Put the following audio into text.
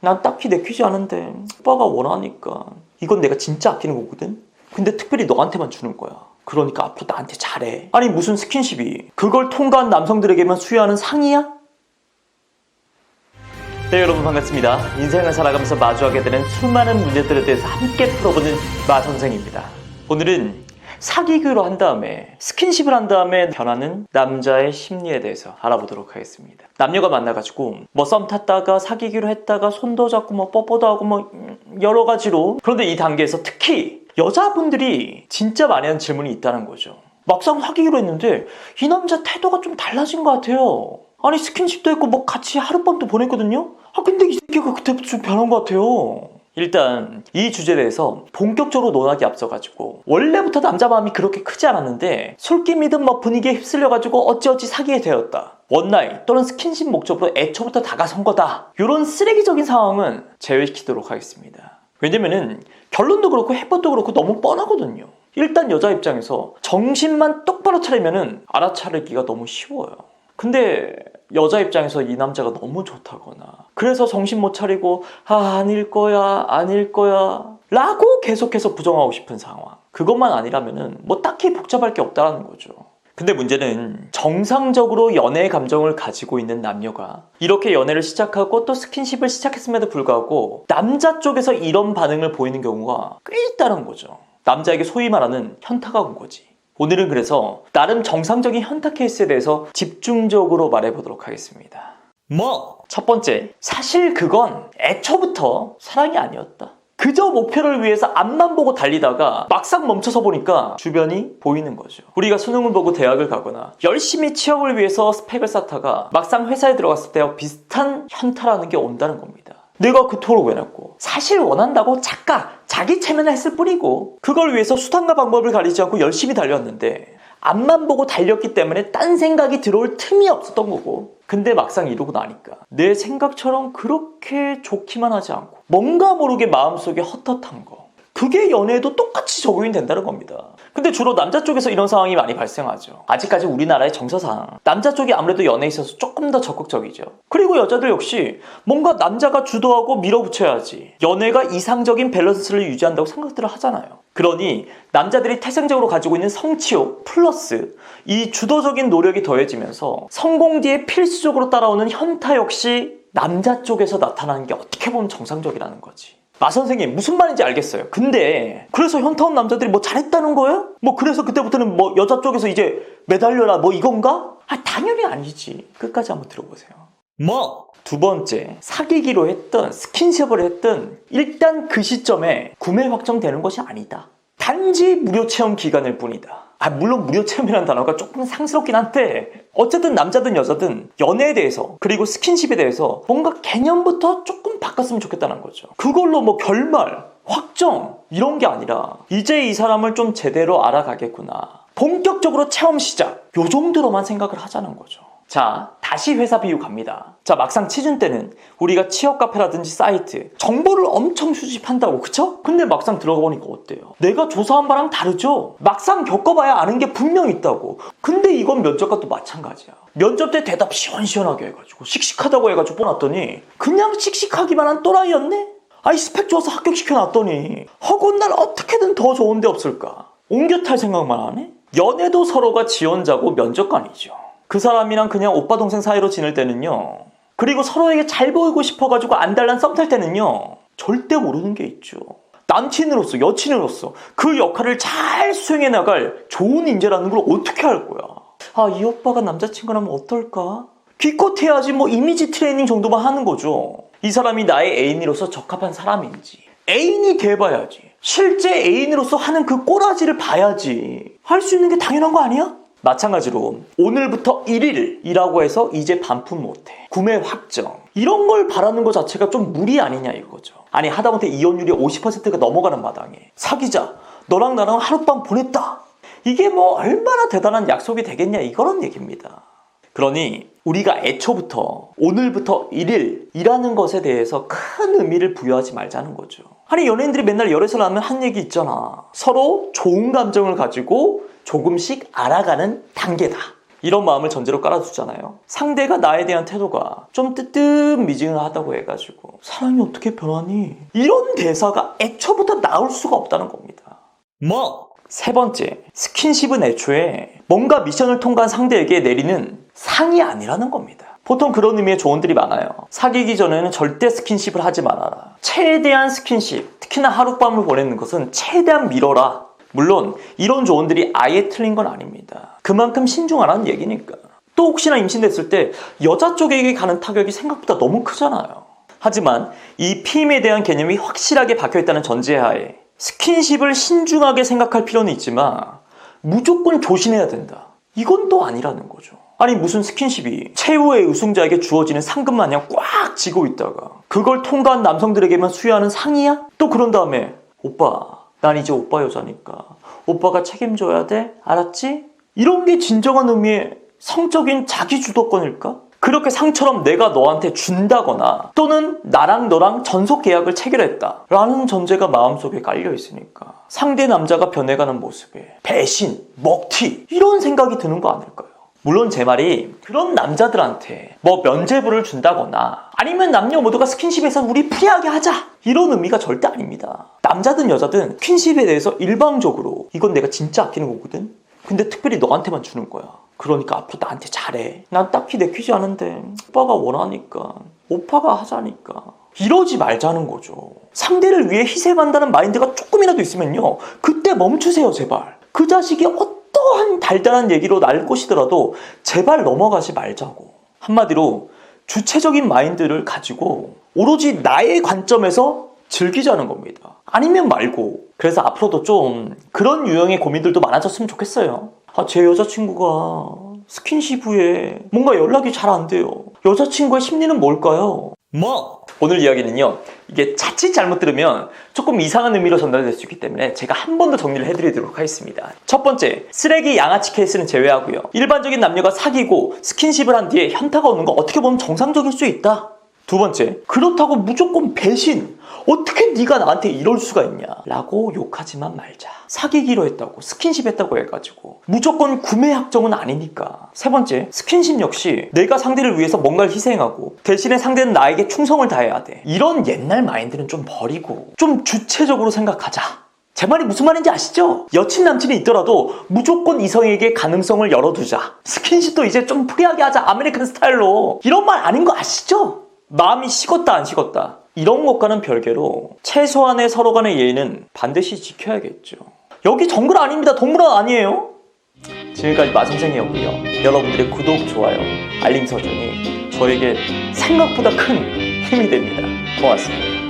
난 딱히 내키지 않은데 오빠가 원하니까. 이건 내가 진짜 아끼는 거거든. 근데 특별히 너한테만 주는 거야. 그러니까 앞으로 나한테 잘해. 아니 무슨 스킨십이 그걸 통과한 남성들에게만 수여하는 상이야? 네, 여러분 반갑습니다. 인생을 살아가면서 마주하게 되는 수많은 문제들에 대해서 함께 풀어보는 마선생입니다. 오늘은 사귀기로 한 다음에 스킨십을 한 다음에 변하는 남자의 심리에 대해서 알아보도록 하겠습니다. 남녀가 만나가지고 뭐 썸 탔다가 사귀기로 했다가 손도 잡고 뭐 뽀뽀도 하고 뭐 여러 가지로. 그런데 이 단계에서 특히 여자분들이 진짜 많이 하는 질문이 있다는 거죠. 막상 사귀기로 했는데 이 남자 태도가 좀 달라진 것 같아요. 아니 스킨십도 했고 뭐 같이 하룻밤도 보냈거든요. 근데 이 새끼가 그때부터 좀 변한 것 같아요. 일단 이 주제에 대해서 본격적으로 논하기 앞서가지고 원래부터 남자 마음이 그렇게 크지 않았는데 술김이든 뭐 분위기에 휩쓸려가지고 어찌어찌 사귀게 되었다, 원나잇 또는 스킨십 목적으로 애초부터 다가선 거다, 이런 쓰레기적인 상황은 제외시키도록 하겠습니다. 왜냐면은 결론도 그렇고 해법도 그렇고 너무 뻔하거든요. 일단 여자 입장에서 정신만 똑바로 차리면은 알아차리기가 너무 쉬워요. 근데 여자 입장에서 이 남자가 너무 좋다거나 그래서 정신 못 차리고 아닐 거야 라고 계속해서 부정하고 싶은 상황, 그것만 아니라면은 뭐 딱히 복잡할 게 없다는 거죠. 근데 문제는 정상적으로 연애의 감정을 가지고 있는 남녀가 이렇게 연애를 시작하고 또 스킨십을 시작했음에도 불구하고 남자 쪽에서 이런 반응을 보이는 경우가 꽤 있다는 거죠. 남자에게 소위 말하는 현타가 온 거지. 오늘은 그래서 나름 정상적인 현타 케이스에 대해서 집중적으로 말해보도록 하겠습니다. 첫 번째, 사실 그건 애초부터 사랑이 아니었다. 그저 목표를 위해서 앞만 보고 달리다가 막상 멈춰서 보니까 주변이 보이는 거죠. 우리가 수능을 보고 대학을 가거나 열심히 취업을 위해서 스펙을 쌓다가 막상 회사에 들어갔을 때와 비슷한 현타라는 게 온다는 겁니다. 내가 그토록 왜 냈고 사실 원한다고 자기 체면을 했을 뿐이고 그걸 위해서 수단과 방법을 가리지 않고 열심히 달렸는데 앞만 보고 달렸기 때문에 딴 생각이 들어올 틈이 없었던 거고, 근데 막상 이러고 나니까 내 생각처럼 그렇게 좋기만 하지 않고 뭔가 모르게 마음속에 헛헛한 거, 그게 연애에도 똑같이 적용이 된다는 겁니다. 근데 주로 남자 쪽에서 이런 상황이 많이 발생하죠. 아직까지 우리나라의 정서상 남자 쪽이 아무래도 연애에 있어서 조금 더 적극적이죠. 그리고 여자들 역시 뭔가 남자가 주도하고 밀어붙여야지 연애가 이상적인 밸런스를 유지한다고 생각들을 하잖아요. 그러니 남자들이 태생적으로 가지고 있는 성취욕 플러스 이 주도적인 노력이 더해지면서 성공 뒤에 필수적으로 따라오는 현타 역시 남자 쪽에서 나타나는 게 어떻게 보면 정상적이라는 거지. 마선생님 무슨 말인지 알겠어요. 근데 그래서 현타 온 남자들이 뭐 잘했다는 거예요? 뭐 그래서 그때부터는 뭐 여자 쪽에서 이제 매달려라 뭐 이건가? 당연히 아니지. 끝까지 한번 들어보세요. 두 번째, 사귀기로 했던 스킨십을 했던 일단 그 시점에 구매 확정되는 것이 아니다. 단지 무료 체험 기간일 뿐이다. 물론 무료 체험이라는 단어가 조금 상스럽긴 한데 어쨌든 남자든 여자든 연애에 대해서 그리고 스킨십에 대해서 뭔가 개념부터 조금 바꿨으면 좋겠다는 거죠. 그걸로 뭐 결말, 확정 이런 게 아니라 이제 이 사람을 좀 제대로 알아가겠구나, 본격적으로 체험 시작, 요 정도로만 생각을 하자는 거죠. 자, 다시 회사 비유 갑니다. 자, 막상 취준 때는 우리가 취업 카페라든지 사이트 정보를 엄청 수집한다고, 그쵸? 근데 막상 들어가 보니까 어때요? 내가 조사한 바랑 다르죠? 막상 겪어봐야 아는 게 분명 있다고. 근데 이건 면접과 또 마찬가지야. 면접 때 대답 시원시원하게 해가지고 씩씩하다고 해가지고 뽑았더니 그냥 씩씩하기만 한 또라이였네? 스펙 좋아서 합격시켜놨더니 허건 날 어떻게든 더 좋은 데 없을까? 옮겨 탈 생각만 하네? 연애도 서로가 지원자고 면접관이죠. 그 사람이랑 그냥 오빠 동생 사이로 지낼 때는요, 그리고 서로에게 잘 보이고 싶어가지고 안달난 썸 탈 때는요, 절대 모르는 게 있죠. 남친으로서 여친으로서 그 역할을 잘 수행해 나갈 좋은 인재라는 걸 어떻게 알 거야. 이 오빠가 남자친구라면 어떨까? 기껏해야지 뭐 이미지 트레이닝 정도만 하는 거죠. 이 사람이 나의 애인으로서 적합한 사람인지 애인이 돼봐야지, 실제 애인으로서 하는 그 꼬라지를 봐야지 할 수 있는 게 당연한 거 아니야? 마찬가지로 오늘부터 1일이라고 해서 이제 반품 못해, 구매 확정, 이런 걸 바라는 것 자체가 좀 무리 아니냐 이거죠. 하다못해 이혼율이 50%가 넘어가는 마당에 사귀자, 너랑 나랑 하룻밤 보냈다, 이게 뭐 얼마나 대단한 약속이 되겠냐 이거란 얘기입니다. 그러니 우리가 애초부터 오늘부터 1일이라는 것에 대해서 큰 의미를 부여하지 말자는 거죠. 연예인들이 맨날 열애설 하면 한 얘기 있잖아. 서로 좋은 감정을 가지고 조금씩 알아가는 단계다. 이런 마음을 전제로 깔아두잖아요. 상대가 나에 대한 태도가 좀 뜨뜻미지근하다고 해가지고 사랑이 어떻게 변하니? 이런 대사가 애초부터 나올 수가 없다는 겁니다. 세 번째, 스킨십은 애초에 뭔가 미션을 통과한 상대에게 내리는 상이 아니라는 겁니다. 보통 그런 의미의 조언들이 많아요. 사귀기 전에는 절대 스킨십을 하지 말아라. 최대한 스킨십, 특히나 하룻밤을 보내는 것은 최대한 미뤄라. 물론 이런 조언들이 아예 틀린 건 아닙니다. 그만큼 신중하라는 얘기니까. 또 혹시나 임신됐을 때 여자 쪽에게 가는 타격이 생각보다 너무 크잖아요. 하지만 이 피임에 대한 개념이 확실하게 박혀있다는 전제하에 스킨십을 신중하게 생각할 필요는 있지만 무조건 조심해야 된다. 이건 또 아니라는 거죠. 아니 무슨 스킨십이 최후의 우승자에게 주어지는 상금 마냥 꽉 쥐고 있다가 그걸 통과한 남성들에게만 수여하는 상이야? 또 그런 다음에 오빠 난 이제 오빠 여자니까 오빠가 책임져야 돼? 알았지? 이런 게 진정한 의미의 성적인 자기주도권일까? 그렇게 상처럼 내가 너한테 준다거나 또는 나랑 너랑 전속 계약을 체결했다 라는 전제가 마음속에 깔려있으니까 상대 남자가 변해가는 모습에 배신, 먹튀 이런 생각이 드는 거 아닐까요? 물론 제 말이 그런 남자들한테 뭐 면죄부를 준다거나 아니면 남녀 모두가 스킨십에서 우리 프리하게 하자 이런 의미가 절대 아닙니다. 남자든 여자든 스킨십에 대해서 일방적으로 이건 내가 진짜 아끼는 거거든? 근데 특별히 너한테만 주는 거야. 그러니까 앞으로 나한테 잘해. 난 딱히 내키지 않은데 오빠가 원하니까 오빠가 하자니까 이러지 말자는 거죠. 상대를 위해 희생한다는 마인드가 조금이라도 있으면요 그때 멈추세요 제발. 그 자식이 어떠한 달달한 얘기로 날 것이더라도 제발 넘어가지 말자고. 한마디로 주체적인 마인드를 가지고 오로지 나의 관점에서 즐기자는 겁니다. 아니면 말고. 그래서 앞으로도 좀 그런 유형의 고민들도 많아졌으면 좋겠어요. 제 여자친구가 스킨십 후에 뭔가 연락이 잘 안 돼요. 여자친구의 심리는 뭘까요? 오늘 이야기는요 이게 자칫 잘못 들으면 조금 이상한 의미로 전달될 수 있기 때문에 제가 한 번 더 정리를 해드리도록 하겠습니다. 첫 번째, 쓰레기 양아치 케이스는 제외하고요. 일반적인 남녀가 사귀고 스킨십을 한 뒤에 현타가 오는 거 어떻게 보면 정상적일 수 있다. 두 번째, 그렇다고 무조건 배신, 어떻게 네가 나한테 이럴 수가 있냐 라고 욕하지만 말자. 사귀기로 했다고 스킨십 했다고 해가지고 무조건 구매 확정은 아니니까. 세 번째, 스킨십 역시 내가 상대를 위해서 뭔가를 희생하고 대신에 상대는 나에게 충성을 다해야 돼. 이런 옛날 마인드는 좀 버리고 좀 주체적으로 생각하자. 제 말이 무슨 말인지 아시죠? 여친 남친이 있더라도 무조건 이성에게 가능성을 열어두자. 스킨십도 이제 좀 프리하게 하자. 아메리칸 스타일로. 이런 말 아닌 거 아시죠? 마음이 식었다 안 식었다 이런 것과는 별개로 최소한의 서로 간의 예의는 반드시 지켜야겠죠. 여기 정글 아닙니다. 동물원 아니에요. 지금까지 마선생이었고요. 여러분들의 구독, 좋아요, 알림 설정이 저에게 생각보다 큰 힘이 됩니다. 고맙습니다.